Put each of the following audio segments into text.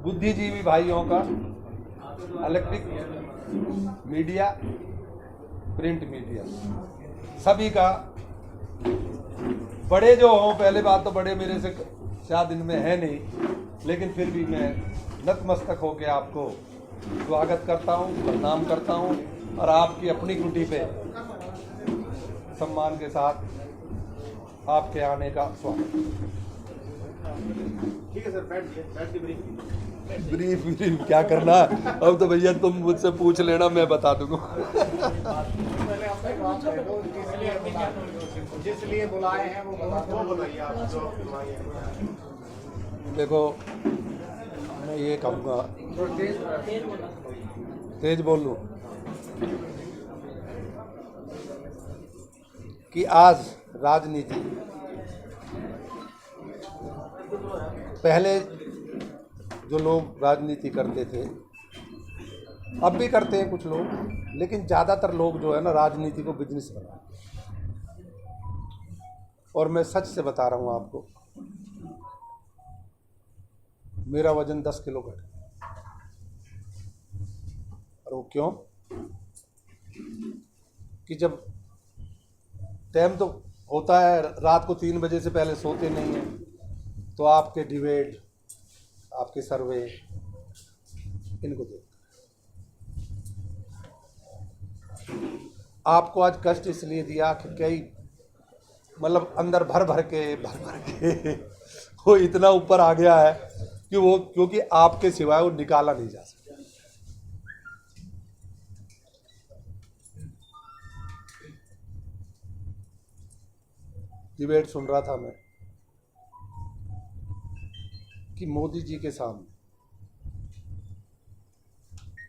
बुद्धिजीवी भाइयों का, इलेक्ट्रिक मीडिया, प्रिंट मीडिया, सभी का, बड़े जो हों, पहले बात तो बड़े मेरे से शायद इनमें है नहीं, लेकिन फिर भी मैं नतमस्तक होकर आपको स्वागत करता हूँ, प्रणाम करता हूँ और आपकी अपनी कुटी पे सम्मान के साथ आपके आने का स्वागत। ठीक है सर, बैठ के ब्रीफ क्या करना है? अब तो भैया तुम मुझसे पूछ लेना, मैं बता दूंगा। जिस लिए बुलाए हैं वो बताइए आप जो बुलाए हैं। देखो, मैं ये कहूँगा, तेज बोल लूँ कि आज राजनीति, पहले जो लोग राजनीति करते थे, अब भी करते हैं कुछ लोग, लेकिन ज़्यादातर लोग जो है ना, राजनीति को बिजनेस बना। और मैं सच से बता रहा हूँ आपको, मेरा वजन 10 किलो घट गया। और वो क्यों? कि जब टाइम तो होता है, रात को 3 बजे से पहले सोते नहीं हैं, तो आपके डिबेट, आपके सर्वे, इनको देखते। आपको आज कष्ट इसलिए दिया कि कई, मतलब अंदर भर भर के वो इतना ऊपर आ गया है कि वो, क्योंकि आपके सिवाय वो निकाला नहीं जा सकता। डिबेट सुन रहा था मैं कि मोदी जी के सामने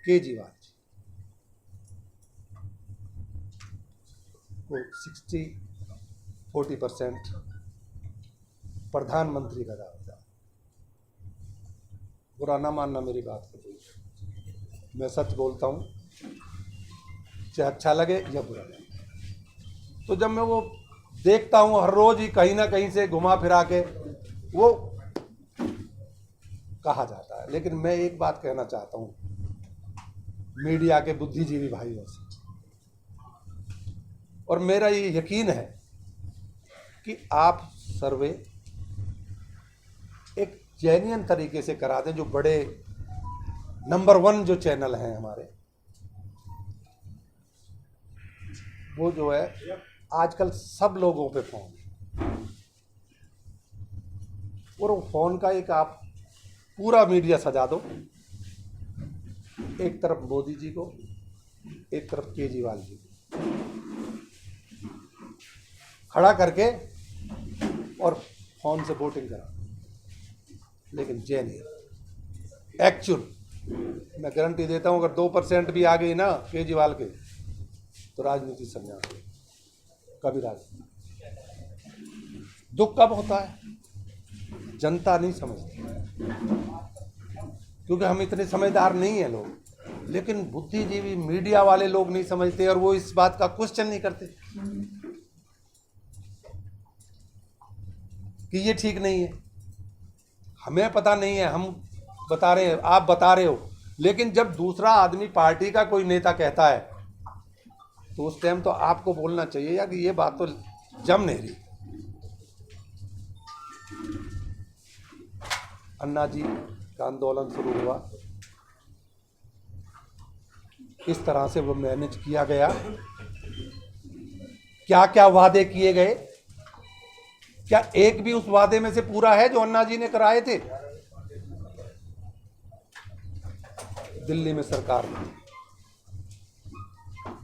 केजरीवाल जी को 40% प्रधानमंत्री का दावा। बुरा ना मानना मेरी बात को, मैं सच बोलता हूँ, चाहे अच्छा लगे या बुरा लगे। तो जब मैं वो देखता हूँ हर रोज ही कहीं ना कहीं से घुमा फिरा के वो कहा जाता है, लेकिन मैं एक बात कहना चाहता हूँ मीडिया के बुद्धिजीवी भाइयों से, और मेरा ये यकीन है कि आप सर्वे एक जेन्युइन तरीके से करा दें। जो बड़े नंबर 1 जो चैनल हैं हमारे, वो जो है आजकल सब लोगों पे फोन है, और वो फोन का एक आप पूरा मीडिया सजा दो, एक तरफ मोदी जी को, एक तरफ केजरीवाल जी को खड़ा करके और फोन से वोटिंग करा। लेकिन जेन्युइन एक्चुअल, मैं गारंटी देता हूं, अगर 2% भी आ गई ना केजरीवाल के, तो राजनीति संन्यास हो, कभी राजनीति। दुख कब होता है? जनता नहीं समझती, क्योंकि हम इतने समझदार नहीं हैं लोग, लेकिन बुद्धिजीवी मीडिया वाले लोग नहीं समझते, और वो इस बात का क्वेश्चन नहीं करते कि ये ठीक नहीं है। हमें पता नहीं है, हम बता रहे हैं, आप बता रहे हो, लेकिन जब दूसरा आदमी, पार्टी का कोई नेता कहता है, तो उस टाइम तो आपको बोलना चाहिए या कि ये बात तो जम नहीं रही। अन्ना जी का आंदोलन शुरू हुआ, इस तरह से वो मैनेज किया गया, क्या क्या वादे किए गए, क्या एक भी उस वादे में से पूरा है जो अन्ना जी ने कराए थे? दिल्ली में सरकार में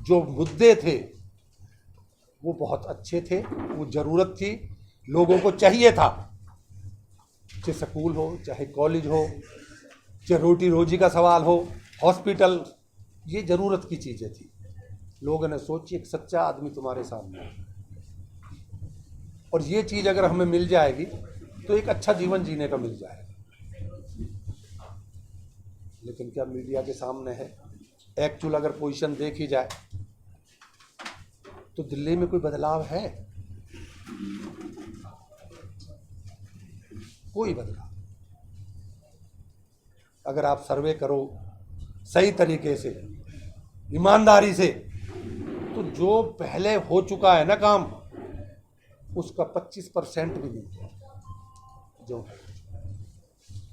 जो मुद्दे थे वो बहुत अच्छे थे, वो जरूरत थी, लोगों को चाहिए था, चाहे स्कूल हो, चाहे कॉलेज हो, चाहे रोटी रोजी का सवाल हो, हॉस्पिटल, ये जरूरत की चीजें थी। लोगों ने सोची एक सच्चा आदमी तुम्हारे सामने है, और ये चीज अगर हमें मिल जाएगी तो एक अच्छा जीवन जीने का मिल जाएगा। लेकिन क्या मीडिया के सामने है? एक्चुअल अगर पोजीशन देखी जाए तो दिल्ली में कोई बदलाव है? कोई बदलाव। अगर आप सर्वे करो सही तरीके से, ईमानदारी से, तो जो पहले हो चुका है ना काम, उसका 25% भी नहीं किया जो है।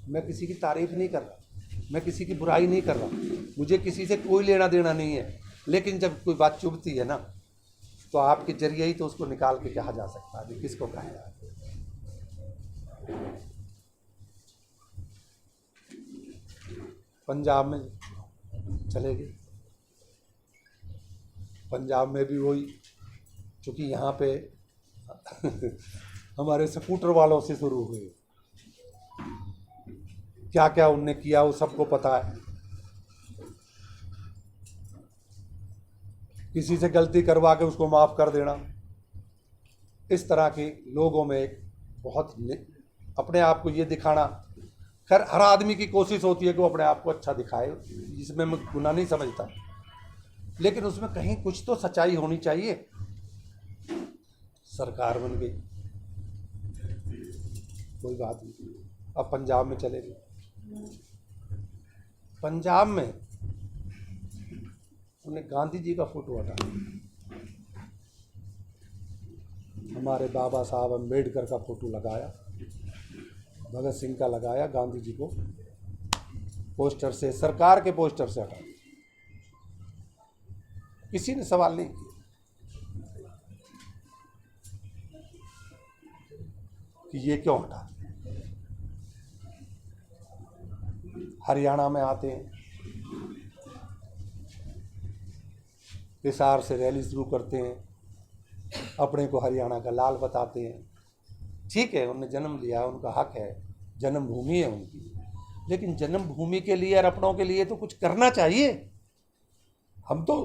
मैं किसी की तारीफ नहीं कर रहा, मैं किसी की बुराई नहीं कर रहा, मुझे किसी से कोई लेना देना नहीं है, लेकिन जब कोई बात चुभती है ना, तो आपके जरिए ही तो उसको निकाल के कहा जा सकता है, किसको कहेगा। पंजाब में चले गए, पंजाब में भी वही, चूँकि यहाँ पे हमारे स्कूटर वालों से शुरू हुए, क्या क्या उनने किया वो सबको पता है। किसी से गलती करवा के उसको माफ़ कर देना, इस तरह के लोगों में एक बहुत अपने आप को ये दिखाना। खैर हर आदमी की कोशिश होती है कि वो अपने आप को अच्छा दिखाए, जिसमें मैं गुनाह नहीं समझता, लेकिन उसमें कहीं कुछ तो सच्चाई होनी चाहिए। सरकार बन गई, कोई बात नहीं। अब पंजाब में चले गए, पंजाब में उन्हें गांधी जी का फोटो हटाया, हमारे बाबा साहब अम्बेडकर का फोटो लगाया, भगत सिंह का लगाया, गांधी जी को पोस्टर से, सरकार के पोस्टर से हटाया। किसी ने सवाल नहीं किया कि ये क्यों हटा। हरियाणा में आते हैं, हिसार से रैली शुरू करते हैं, अपने को हरियाणा का लाल बताते हैं। ठीक है, उन्होंने जन्म लिया, उनका हक है, जन्मभूमि है उनकी, लेकिन जन्मभूमि के लिए और अपनों के लिए तो कुछ करना चाहिए। हम तो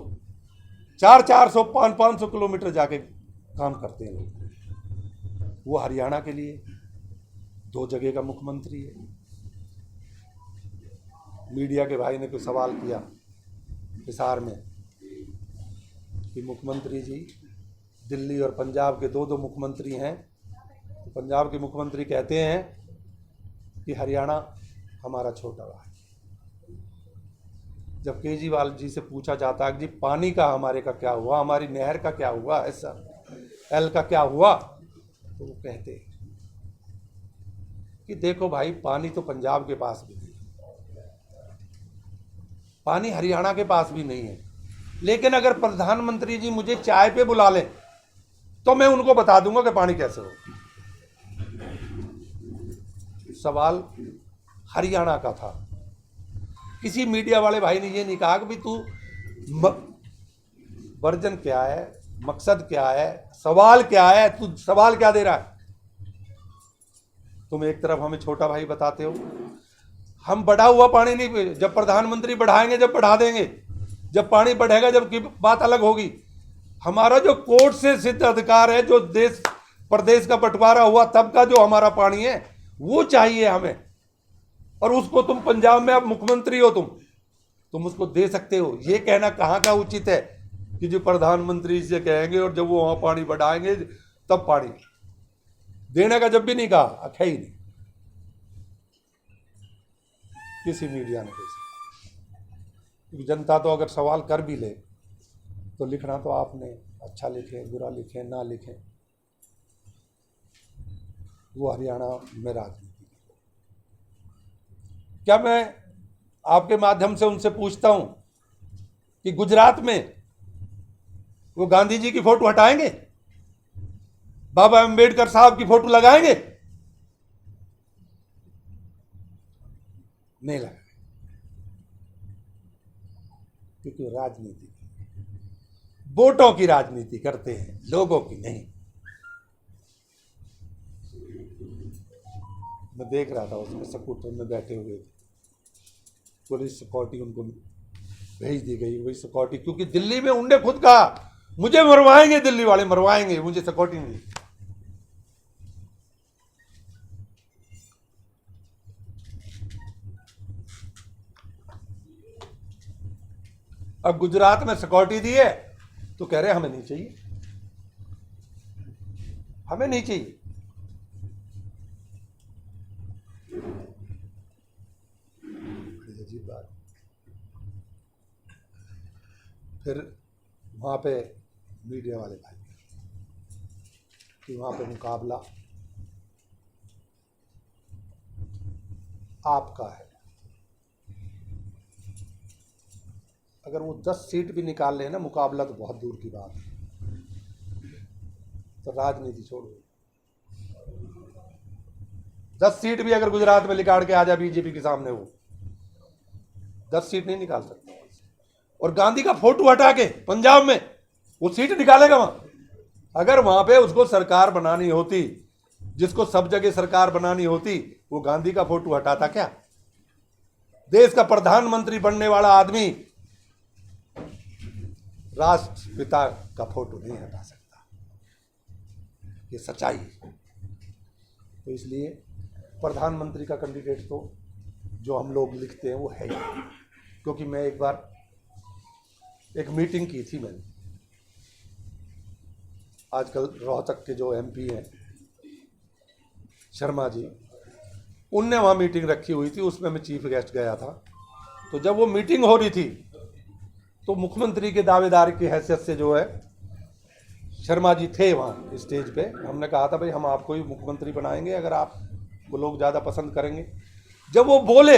400 500 किलोमीटर जाके काम करते हैं लोग, वो हरियाणा के लिए 2 जगह का मुख्यमंत्री है। मीडिया के भाई ने कोई सवाल किया हिसार में कि मुख्यमंत्री जी, दिल्ली और पंजाब के 2 मुख्यमंत्री हैं, तो पंजाब के मुख्यमंत्री कहते हैं कि हरियाणा हमारा छोटा भाई। जब केजरीवाल जी से पूछा जाता है कि जी पानी का हमारे का क्या हुआ, हमारी नहर का क्या हुआ, SRL का क्या हुआ, तो वो कहते हैं कि देखो भाई, पानी तो पंजाब के पास भी नहीं, पानी हरियाणा के पास भी नहीं है, लेकिन अगर प्रधानमंत्री जी मुझे चाय पे बुला लें तो मैं उनको बता दूंगा कि पानी कैसे हो। सवाल हरियाणा का था। किसी मीडिया वाले भाई ने ये नहीं कहा कि भाई तू वर्जन क्या है, मकसद क्या है, सवाल क्या है, तू सवाल क्या दे रहा है। तुम एक तरफ हमें छोटा भाई बताते हो, हम बढ़ा हुआ पानी नहीं, जब प्रधानमंत्री बढ़ाएंगे, जब बढ़ा देंगे, जब पानी बढ़ेगा, जब की बात अलग होगी। हमारा जो कोर्ट से सिद्ध अधिकार है, जो देश प्रदेश का बंटवारा हुआ तब का जो हमारा पानी है, वो चाहिए हमें। और उसको तुम पंजाब में अब मुख्यमंत्री हो, तुम उसको दे सकते हो। ये कहना कहाँ का उचित है कि जो प्रधानमंत्री से कहेंगे और जब वो वहाँ पानी बढ़ाएंगे तब पानी देने का जब भी नहीं कहा, है ही नहीं किसी मीडिया ने कैसे। क्योंकि जनता तो अगर सवाल कर भी ले तो लिखना तो आपने, अच्छा लिखें बुरा लिखें ना लिखें, वो हरियाणा में राजनीति। क्या मैं आपके माध्यम से उनसे पूछता हूं कि गुजरात में वो गांधी जी की फोटो हटाएंगे, बाबा अम्बेडकर साहब की फोटो लगाएंगे? नहीं लगाएंगे, क्योंकि राजनीति, वोटों की राजनीति करते हैं, लोगों की नहीं। मैं देख रहा था, उसमें स्कूटर में बैठे हुए थे, पुलिस सिक्योरिटी उनको भेज दी गई। वही सिक्योरिटी, क्योंकि दिल्ली में उनने खुद कहा मुझे मरवाएंगे, दिल्ली वाले मरवाएंगे, मुझे सिक्योरिटी नहीं। अब गुजरात में सिक्योरिटी दी है तो कह रहे हमें नहीं चाहिए, हमें नहीं चाहिए। बड़ी अजीब बात। फिर वहाँ पे मीडिया वाले भाई कि वहाँ पे मुकाबला आपका है। अगर वो 10 सीट भी निकाल ले ना, मुकाबला तो बहुत दूर की बात है। तो राजनीति छोड़ो, 10 सीट भी अगर गुजरात में निकाल के आ जाए बीजेपी के सामने, वो 10 सीट नहीं निकाल सकता। और गांधी का फोटो हटा के पंजाब में वो सीट निकालेगा वहां। अगर वहां पे उसको सरकार बनानी होती, जिसको सब जगह सरकार बनानी होती, वो गांधी का फोटो हटाता क्या? देश का प्रधानमंत्री बनने वाला आदमी राष्ट्रपिता का फोटो नहीं हटा सकता, ये सच्चाई है। तो इसलिए प्रधानमंत्री का कैंडिडेट तो जो हम लोग लिखते हैं वो है ही। क्योंकि मैं एक बार एक मीटिंग की थी मैंने, आजकल रोहतक के जो एमपी हैं शर्मा जी, उनने वहाँ मीटिंग रखी हुई थी, उसमें मैं चीफ गेस्ट गया था। तो जब वो मीटिंग हो रही थी तो मुख्यमंत्री के दावेदार की हैसियत से जो है शर्मा जी थे वहाँ स्टेज पे। हमने कहा था भाई हम आपको ही मुख्यमंत्री बनाएंगे अगर आप वो लोग ज़्यादा पसंद करेंगे। जब वो बोले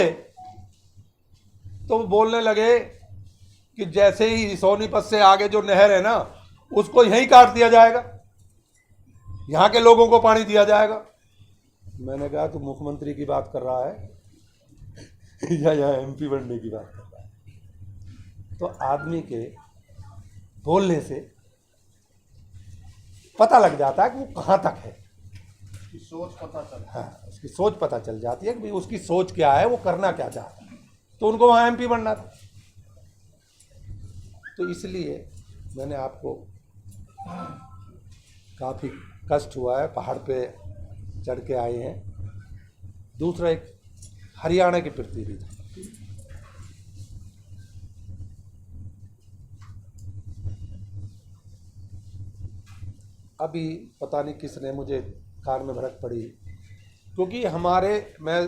तो वो बोलने लगे कि जैसे ही सोनीपत से आगे जो नहर है ना, उसको यहीं काट दिया जाएगा, यहाँ के लोगों को पानी दिया जाएगा। मैंने कहा तू मुख्यमंत्री की बात कर रहा है या एमपी बनने की बात कर रहा है? तो आदमी के बोलने से पता लग जाता है कि वो कहाँ तक है, सोच पता चल। हाँ, उसकी सोच पता चल जाती है कि भाई उसकी सोच क्या है, वो करना क्या चाहता है। तो उनको वहाँ एमपी बनना था। तो इसलिए मैंने आपको काफ़ी कष्ट हुआ है, पहाड़ पे चढ़ के आए हैं। दूसरा एक हरियाणा के प्रति भी था। अभी पता नहीं किसने मुझे कार में भड़क पड़ी, क्योंकि मैं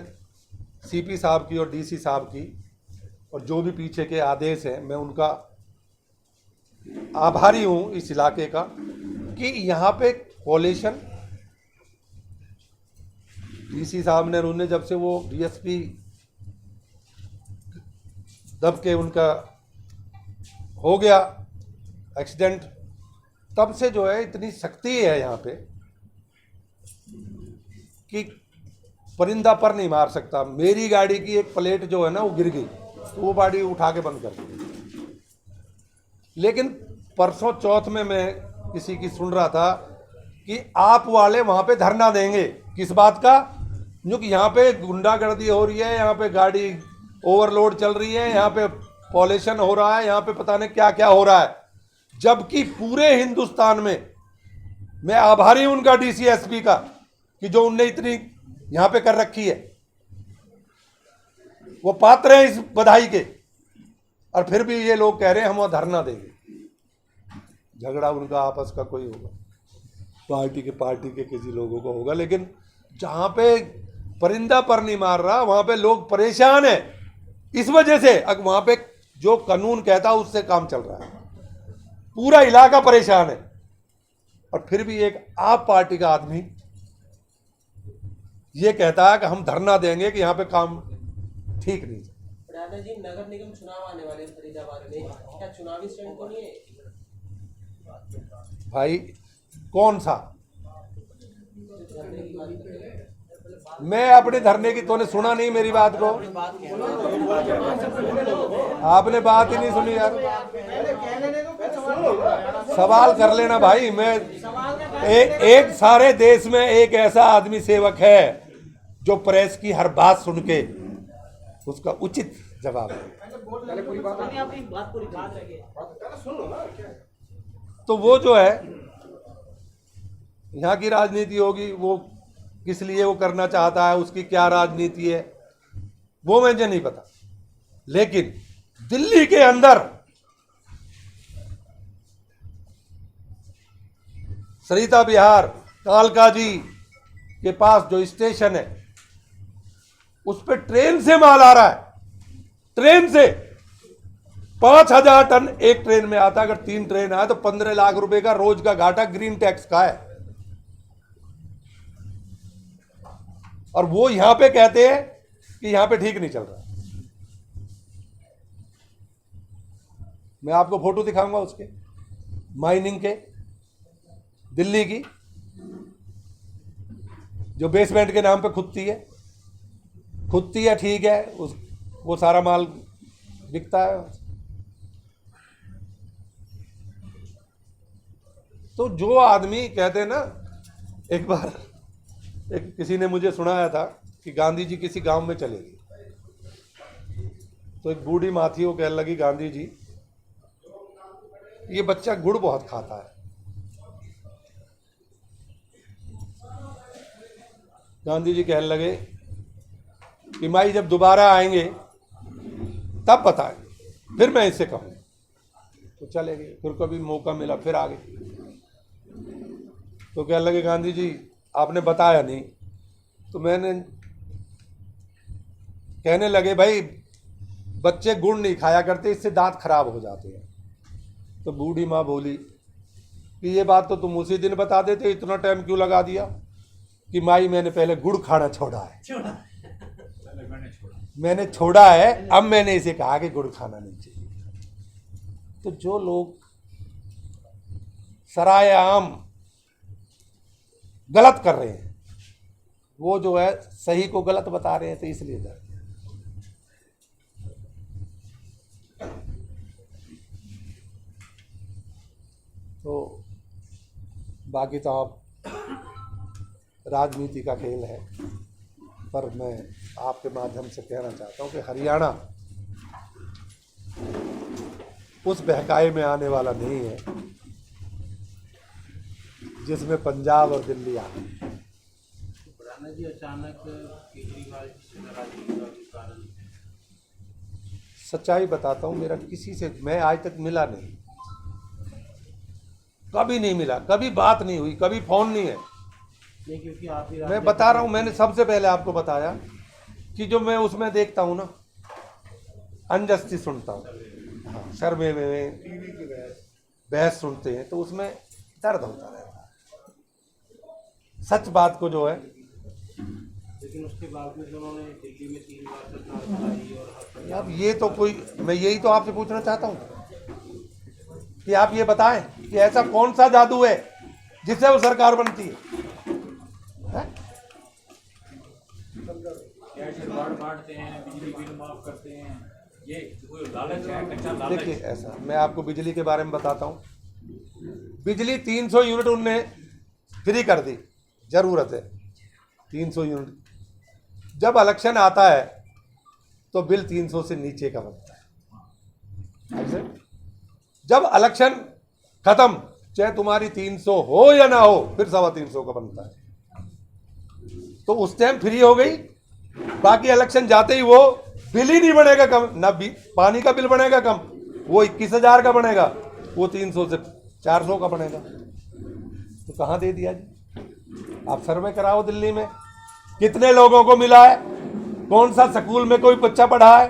सीपी साहब की और डीसी साहब की और जो भी पीछे के आदेश हैं, मैं उनका आभारी हूँ इस इलाके का कि यहाँ पे कोलिशन डीसी साहब ने, उन्होंने जब से वो डीएसपी दब के उनका हो गया एक्सीडेंट, तब से जो है इतनी सख्ती है यहाँ पे कि परिंदा पर नहीं मार सकता। मेरी गाड़ी की एक प्लेट जो है ना वो गिर गई, तो वो गाड़ी उठा के बंद कर दी। लेकिन परसों चौथ में मैं किसी की सुन रहा था कि आप वाले वहाँ पे धरना देंगे। किस बात का? क्योंकि यहाँ पे गुंडागर्दी हो रही है, यहाँ पे गाड़ी ओवरलोड चल रही है, यहाँ पे पॉल्यूशन हो रहा है, यहाँ पे पता नहीं क्या क्या हो रहा है। जबकि पूरे हिंदुस्तान में मैं आभारी हूं उनका डीसीएसपी का कि जो उनने इतनी यहां पे कर रखी है, वो पात्र हैं इस बधाई के। और फिर भी ये लोग कह रहे हैं हम वहां धरना देंगे। झगड़ा उनका आपस का कोई होगा, पार्टी के किसी लोगों को होगा, लेकिन जहां पे परिंदा पर नहीं मार रहा वहां पे लोग परेशान है। इस वजह से वहां पे जो कानून कहता है उससे काम चल रहा है, पूरा इलाका परेशान है। और फिर भी एक आप पार्टी का आदमी ये कहता है कि हम धरना देंगे कि यहाँ पे काम ठीक नहीं है। राधा जी, नगर निगम चुनाव आने वाले फरीदाबाद में, क्या चुनावी स्टैंड तो नहीं है? भाई कौन सा? मैं अपने धरने की, तूने सुना नहीं मेरी बात को? आपने बात ही नहीं सुनी यार। सवाल कर लेना भाई। मैं एक सारे देश में एक ऐसा आदमी सेवक है जो प्रेस की हर बात सुन के उसका उचित जवाब है। तो वो जो है यहाँ की राजनीति होगी, वो किस लिए वो करना चाहता है, उसकी क्या राजनीति है वो मुझे नहीं पता। लेकिन दिल्ली के अंदर सरिता विहार कालका जी के पास जो स्टेशन है उस पर ट्रेन से माल आ रहा है। ट्रेन से 5,000 टन एक ट्रेन में आता। अगर 3 ट्रेन आए तो 15 लाख रुपए का रोज का घाटा ग्रीन टैक्स का है। और वो यहां पे कहते हैं कि यहां पे ठीक नहीं चल रहा। मैं आपको फोटो दिखाऊंगा उसके, माइनिंग के, दिल्ली की, जो बेसमेंट के नाम पे खुदती है, ठीक है, वो सारा माल बिकता है। तो जो आदमी कहते हैं ना, एक बार किसी ने मुझे सुनाया था कि गांधी जी किसी गांव में चले गए, तो एक बूढ़ी माँ थी, वो कहने लगी, गांधी जी ये बच्चा गुड़ बहुत खाता है। गांधी जी कहने लगे कि माई जब दोबारा आएंगे तब बताएंगे, फिर मैं इससे कहूँ। तो चले गए, फिर कभी मौका मिला फिर आ गए। तो कहने लगे, गांधी जी आपने बताया नहीं। तो मैंने कहने लगे, भाई बच्चे गुड़ नहीं खाया करते, इससे दांत खराब हो जाते हैं। तो बूढ़ी माँ बोली कि ये बात तो तुम उसी दिन बता देते, इतना टाइम क्यों लगा दिया? कि माई मैंने पहले गुड़ खाना छोड़ा है, मैंने छोड़ा है, अब मैंने इसे कहा कि गुड़ खाना नहीं चाहिए। तो जो लोग सराय आम गलत कर रहे हैं, वो जो है सही को गलत बता रहे हैं, तो इसलिए डर। तो बाकी तो आप राजनीति का खेल है, पर मैं आपके माध्यम से कहना चाहता हूं कि हरियाणा उस बहकाए में आने वाला नहीं है जिसमें पंजाब और दिल्ली आ गए। जी अचानक केजरीवाल जी से नाराजगी का कारण? सच्चाई बताता हूं, मेरा किसी से मैं आज तक मिला नहीं, कभी नहीं मिला, कभी बात नहीं हुई, कभी फोन नहीं है। नहीं, क्योंकि आप ही मैं बता रहा हूं, मैंने सबसे पहले आपको बताया कि जो मैं उसमें देखता हूं ना, अनजस्ती सुनता हूं, हाँ, सर्वे में टीवी की बहस सुनते हैं, तो उसमें दर्द होता रहता है। सच बात को जो है, लेकिन उसके बावजूद उन्होंने दिल्ली में 3 बार सरकार बनाई और अब ये तो कोई, मैं यही तो आपसे पूछना चाहता हूं कि आप ये बताएं कि ऐसा कौन सा जादू है जिससे वो सरकार बनती है? बांटते हैं, बिजली बिल माफ करते हैं, ये कोई लालच है, कच्चा लालच। देखिए, ऐसा मैं आपको बिजली के बारे में बताता हूं। बिजली 300 यूनिट उनने फ्री कर दी, जरूरत है 300 यूनिट। जब इलेक्शन आता है तो बिल 300 से नीचे का बनता है। ऐसे जब इलेक्शन खत्म, चाहे तुम्हारी 300 हो या ना हो, फिर 350 का बनता है। तो उस टाइम फ्री हो गई, बाकी इलेक्शन जाते ही वो बिल ही नहीं बनेगा कम, ना पानी का बिल बनेगा कम, वो 21,000 का बनेगा, वो 300 से 400 का बनेगा। तो कहाँ दे दिया जी? आप सर्वे कराओ दिल्ली में कितने लोगों को मिला है, कौन सा स्कूल में कोई बच्चा पढ़ा है।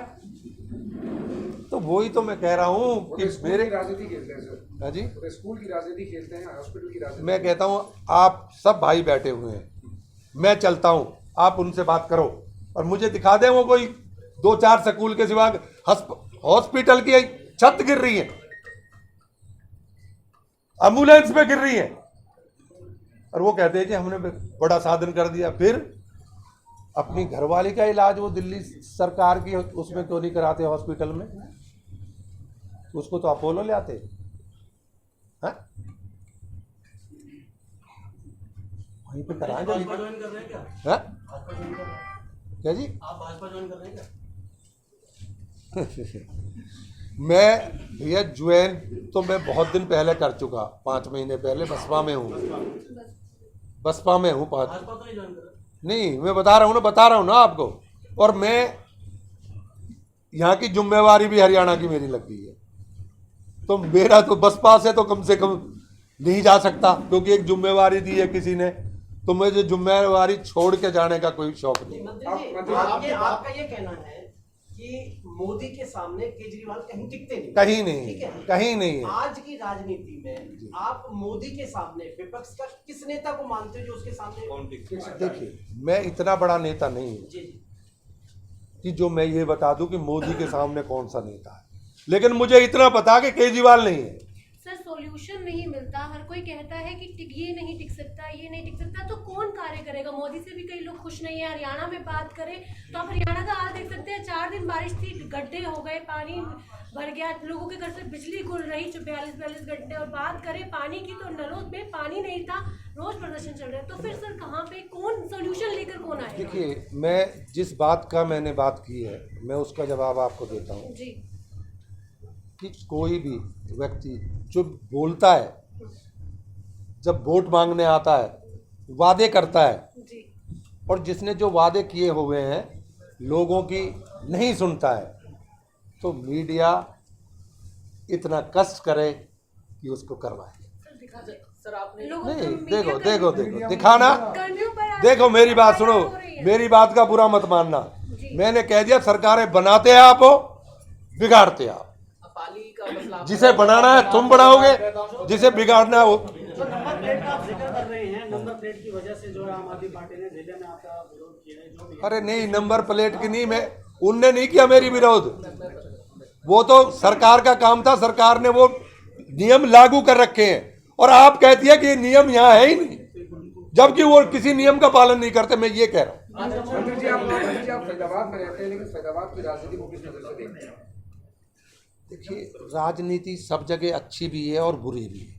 तो वही तो मैं कह रहा हूं कि मेरे राजनीति खेलते हैं सर। हाँ जी, स्कूल की राजनीति खेलते हैं, हॉस्पिटल की राजनीति। मैं कहता हूं आप सब भाई बैठे हुए हैं, मैं चलता हूं, आप उनसे बात करो और मुझे दिखा दें वो कोई 2-4 स्कूल के सिवा हॉस्पिटल की छत गिर रही है, एम्बुलेंस पे गिर रही है, और वो कहते हैं कि हमने बड़ा साधन कर दिया। फिर अपनी घरवाली का इलाज वो दिल्ली सरकार की उसमें क्यों नहीं कराते हॉस्पिटल में? उसको तो अपोलो ले आते हैं, वहीं पे कराएं। भाजपा ज्वाइन कर रहे हैं क्या? हाँ? भाजपा ज्वाइन कर रहे हैं? क्या जी? आप भाजपा ज्वाइन कर रहे हैं क्या? मैं भैया ज्वाइन तो मैं बहुत दिन पहले कर चुका, 5 महीने पहले बसपा में हूँ, बसपा में हूँ। भाजपा तो नहीं ज्वाइन कर रहे? नहीं, मैं बता रहा हूँ ना आपको। और मैं यहाँ की जिम्मेवारी भी हरियाणा की मेरी लग गई है, तो मेरा तो बसपा से कम नहीं जा सकता, क्योंकि एक जिम्मेवारी दी है किसी ने, तो मुझे जिम्मेवारी छोड़ के जाने का कोई शौक नहीं। मंत्री जी, आपका ये कहना है कि मोदी के सामने केजरीवाल कहीं टिकते नहीं, कहीं नहीं ठीक है? कहीं नहीं है। आज की राजनीति में आप मोदी के सामने विपक्ष का किस नेता को मानते हो जो उसके सामने? देखिए, मैं इतना बड़ा नेता नहीं हूँ जी कि जो मैं ये बता दूं कि मोदी के सामने कौन सा नेता है, लेकिन मुझे इतना पता कि केजरीवाल नहीं है। सर सॉल्यूशन नहीं मिलता, हर कोई कहता है कि ये नहीं टिक सकता, ये नहीं टिक सकता, तो कौन कार्य करेगा? मोदी से भी कई लोग खुश नहीं है। हरियाणा में बात करें तो आप हरियाणा का हाल देख सकते हैं, 4 दिन बारिश थी, गड्ढे हो गए, पानी भर गया, लोगों के घर से बिजली गुल रही 42 घंटे। और बात करें पानी की तो नलों में पानी नहीं था, रोज प्रदर्शन चल रहा है। तो फिर सर कहाँ पे कौन सोल्यूशन लेकर कौन आएगा? देखिए, मैं जिस बात का मैंने बात की है, मैं उसका जवाब आपको देता हूँ जी कि कोई भी व्यक्ति जो बोलता है, जब वोट मांगने आता है, वादे करता है, जी और जिसने जो वादे किए हुए हैं लोगों की नहीं सुनता है, तो मीडिया इतना कष्ट करे कि उसको करवाए। सर दिखा दे सर आपने लोगों नहीं, को मीडिया देखो कर्मी- देखो देखो दिखाना। कर्मियों पर आज देखो मेरी बात सुनो, हो रही है। मेरी बात का बुरा मत मानना। जी। मैंने कह दिया, सरकारें बनाते हैं आप हो, बिगाड़ते आप। पाली का मसला जिसे बनाना है तुम बनाओगे, जिसे बिगाड़ना है वो। जो नंबर प्लेट का आप जिक्र कर रहे हैं, नंबर प्लेट की वजह से जो है आम आदमी पार्टी ने जिले में आपका विरोध किया है, जो भी है। अरे नहीं, नंबर प्लेट की नहीं, मैं उनने नहीं किया मेरी विरोध, वो तो सरकार का काम था। सरकार ने वो नियम लागू कर रखे हैं, और आप कहती है कि ये नियम यहाँ है ही नहीं, जबकि वो किसी नियम का पालन नहीं करते। मैं ये कह रहा हूँ। मंत्री जी आप फैजाबाद में रहते हैं, लेकिन फैजाबाद की राजनीति को किस नजर से देखते हैं? देखिए, राजनीति सब जगह अच्छी भी है और बुरी भी है।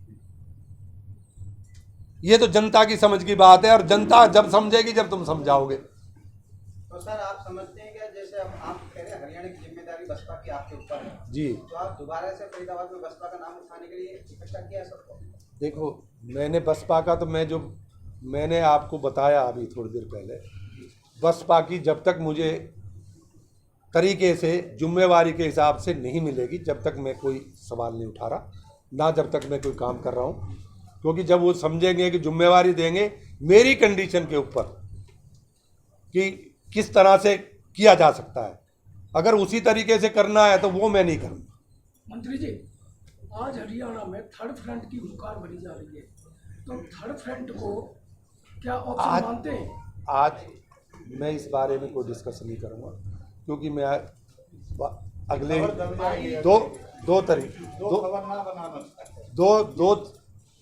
ये तो जनता की समझ की बात है, और जनता जब समझेगी जब तुम समझाओगे। तो सर आप समझते हैं क्या, जैसे अब आप कह रहे हैं हरियाणा की जिम्मेदारी बसपा की आपके ऊपर है, जी, तो आप दोबारा से फरीदाबाद में बसपा का नाम उठाने के लिए इकट्ठा किया है सबको? देखो, मैंने बसपा का तो मैंने आपको बताया अभी थोड़ी देर पहले, बसपा की जब तक मुझे तरीके से जिम्मेवारी के हिसाब से नहीं मिलेगी, जब तक मैं कोई सवाल नहीं उठा रहा, ना जब तक मैं कोई काम कर रहा हूँ। क्योंकि जब वो समझेंगे कि जिम्मेवारी देंगे मेरी कंडीशन के ऊपर कि किस तरह से किया जा सकता है, अगर उसी तरीके से करना है तो वो मैं नहीं करूँगा। मंत्री जी, आज हरियाणा में थर्ड फ्रंट की हुंकार भरी जा रही है, तो थर्ड फ्रंट को क्या ऑप्शन मानते हैं? आज मैं इस बारे में कोई डिस्कशन नहीं करूँगा, क्योंकि मैं अगले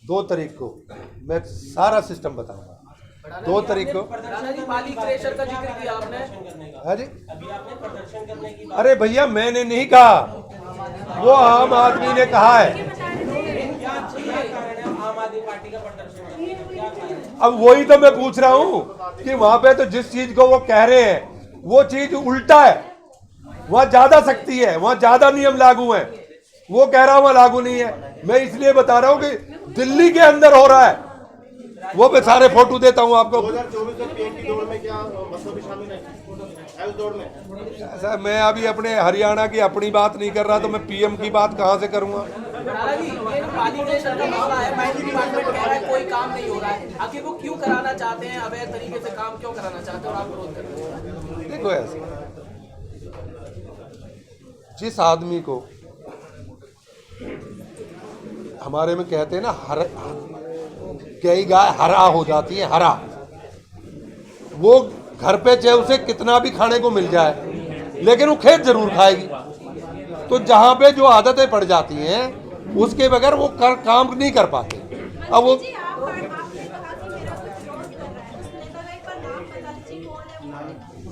दो तारीख को मैं सारा सिस्टम बताऊंगा। 2 तारीख को। राणा जी, पाली क्रेशर का जिक्र किया आपने, हाँ जी, अभी आपने प्रदर्शन करने की अरे भैया मैंने नहीं कहा, वो आम आदमी ने कहा है। क्या कारण है आम आदमी पार्टी का प्रदर्शन करने का, क्या कारण है? अब वही तो मैं पूछ रहा हूँ कि वहां पे तो जिस चीज को वो कह रहे हैं वो चीज उल्टा है, वहां ज्यादा सख्ती है, वहां ज्यादा नियम लागू है। वो कह रहा वहां लागू नहीं है। मैं इसलिए बता रहा हूँ कि दिल्ली के अंदर हो रहा है, वो मैं सारे फोटो देता हूँ आपको। 2024 में पीएम की दौड़ में क्या बसपा भी शामिल है उस दौड़ में? ऐसा मैं अभी अपने हरियाणा की अपनी बात नहीं कर रहा, तो मैं पीएम की बात कहाँ से करूँगा? राणा जी, ये जो पाली क्रेशर का मामला है, माइनिंग डिपार्टमेंट कह रहा है कोई काम नहीं हो रहा है, आखिर वो क्यों कराना चाहते हैं, अवैध तरीके से काम क्यों कराना चाहते हैं और आप विरोध कर रहे हैं? देखो, ऐसा जिस आदमी को हमारे में कहते हैं ना, कई गाय हरा हो जाती है, हरा, वो घर पे चाहे उसे कितना भी खाने को मिल जाए लेकिन वो खेत जरूर खाएगी। तो जहाँ पे जो आदतें पड़ जाती हैं उसके बगैर वो काम नहीं कर पाते। अब वो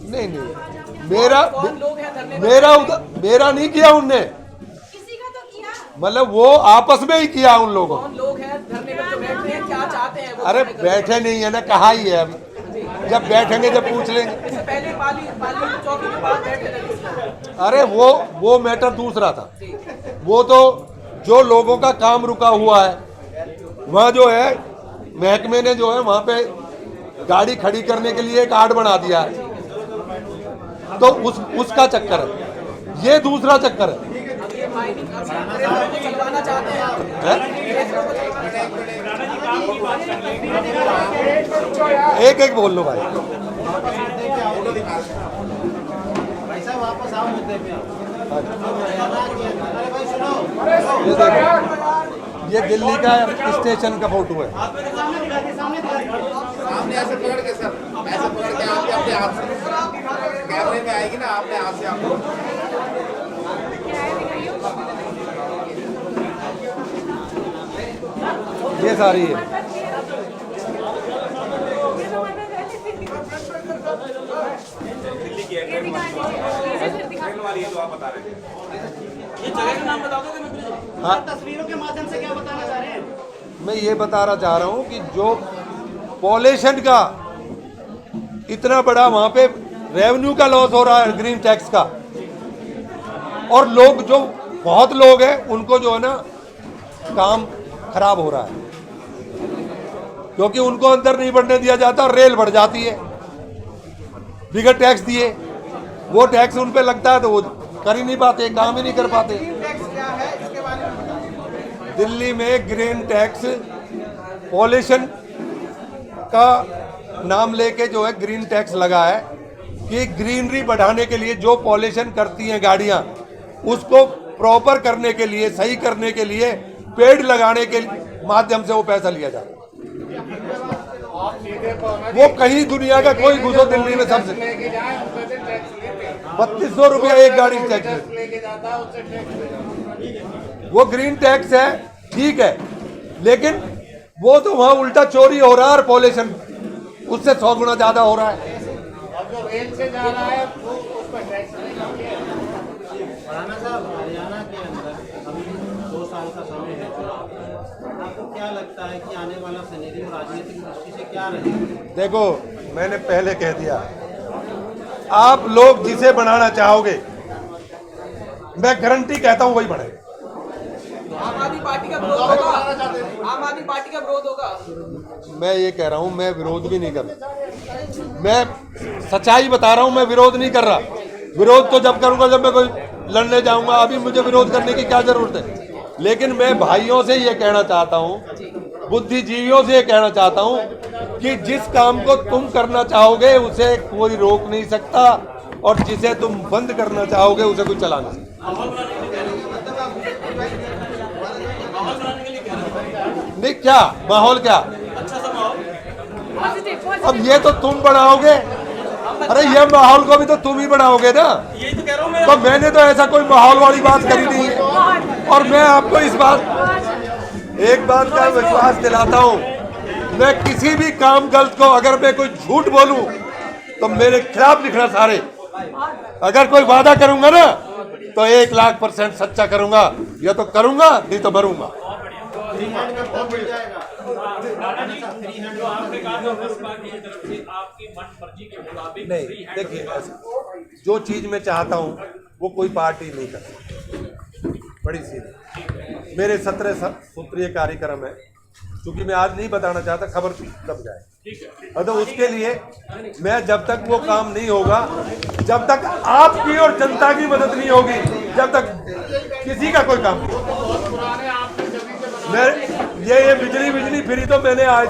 नहीं, मेरा नहीं किया उनने, किसी का तो किया। मतलब वो आपस में ही किया उन लोगों। कौन लोग हैं धरने पर जो बैठे हैं, क्या चाहते हैं वो? अरे बैठे नहीं है ना, कहा ही है, अभी जब बैठेंगे जब पूछ लेंगे। इससे पहले पाली चौकी के पास बैठे थे। अरे वो मैटर दूसरा था। वो तो जो लोगों का काम रुका हुआ है, वहाँ जो है महकमे ने जो है वहाँ पे गाड़ी खड़ी करने के लिए एक आर्ट बना दिया है, तो उसका चक्कर है, ये दूसरा चक्कर है। अब ये माइनिंग को चलवाना चाहते हैं एक बोल लो भाई। भाई साहब वापस आओ मुद्दे पे आओ। अरे भाई सुनो, ये देखो, ये दिल्ली का स्टेशन का फोटो है। सामने ऐसे पकड़ के सर, ऐसे पकड़ के आपके अपने हाथ से कैमरे में आएगी ना, आपने हाथ से आपको ये सारी है। ये जगह का नाम बता दोगे मैं मुझे? हाँ, तस्वीरों के माध्यम से क्या बताना चाह रहे हैं? मैं ये बताना चाह रहा हूँ कि जो पॉल्यूशन का इतना बड़ा वहां पे रेवेन्यू का लॉस हो रहा है, ग्रीन टैक्स का, और लोग जो बहुत लोग हैं उनको जो है ना काम खराब हो रहा है, क्योंकि उनको अंदर नहीं बढ़ने दिया जाता, रेल बढ़ जाती है बिगर टैक्स दिए। वो टैक्स उन पे लगता है तो वो कर ही नहीं पाते, काम ही नहीं कर पाते। टैक्स क्या है इसके बारे में बताइए। दिल्ली में ग्रीन टैक्स पॉल्यूशन का नाम लेके जो है ग्रीन टैक्स लगा है कि ग्रीनरी बढ़ाने के लिए जो पॉल्यूशन करती हैं गाड़ियां, उसको प्रॉपर करने के लिए, सही करने के लिए पेड़ लगाने के माध्यम से वो पैसा लिया जाता है। वो कहीं दुनिया का कोई घुसो दिल्ली में सबसे लेके जाए उससे टैक्स लेते हैं। 3200 रुपया एक गाड़ी टैक्स। लेके जाता है उससे टैक्स। वो ग्रीन टैक्स है, ठीक है, लेकिन वो तो वहां उल्टा चोरी हो रहा है और पॉल्यूशन उससे 100 गुना ज्यादा हो रहा है। और जो रेल से जा रहा है वो उस पर टैक्स नहीं लगेगा। राणा साहब, हरियाणा के अंदर अभी 2 साल का समय है चुनाव, आपको क्या लगता है कि आने वाला सिनेरियो राजनीतिक दृष्टि से क्या रहेगा? देखो, मैंने पहले कह दिया, आप लोग जिसे बनाना चाहोगे, मैं गारंटी कहता हूं वही बनेगा। आम आदमी पार्टी का विरोध होगा, आम आदमी पार्टी का विरोध होगा। मैं ये कह रहा हूं, मैं विरोध भी नहीं कर रहा, मैं सच्चाई बता रहा हूं, मैं विरोध नहीं कर रहा। विरोध तो जब करूंगा जब मैं कोई लड़ने जाऊंगा, अभी मुझे विरोध करने की क्या जरूरत है। लेकिन मैं भाइयों से ये कहना चाहता हूं, बुद्धिजीवियों से ये कहना चाहता हूं कि जिस काम को तुम करना चाहोगे उसे कोई रोक नहीं सकता, और जिसे तुम बंद करना चाहोगे उसे कोई चला नहीं सकता। नहीं, क्या माहौल, क्या अब ये तो तुम बनाओगे। अरे ये माहौल को भी तो तुम ही बनाओगे ना। यही तो कह रहा हूँ मैं। तो मैंने तो ऐसा कोई माहौल वाली बात करी नहीं है, और मैं आपको इस बात, एक बात का विश्वास दिलाता हूं, मैं किसी भी काम गलत को अगर मैं कोई झूठ बोलूं तो मेरे खिलाफ लिखना सारे। अगर कोई वादा करूंगा ना तो 1,00,000% सच्चा करूंगा, या तो करूंगा नहीं तो मरूंगा। नहीं, देखिए, जो चीज मैं चाहता हूं वो कोई पार्टी नहीं कर सकती, बड़ी सीधी। मेरे 17 सूत्रीय कार्यक्रम है, क्योंकि मैं आज नहीं बताना चाहता, खबर दब जाए। तो उसके लिए मैं, जब तक वो काम नहीं होगा, जब तक आपकी और जनता की मदद नहीं होगी, जब तक किसी का कोई काम नहीं। मैं ये बिजली फ्री तो मैंने आज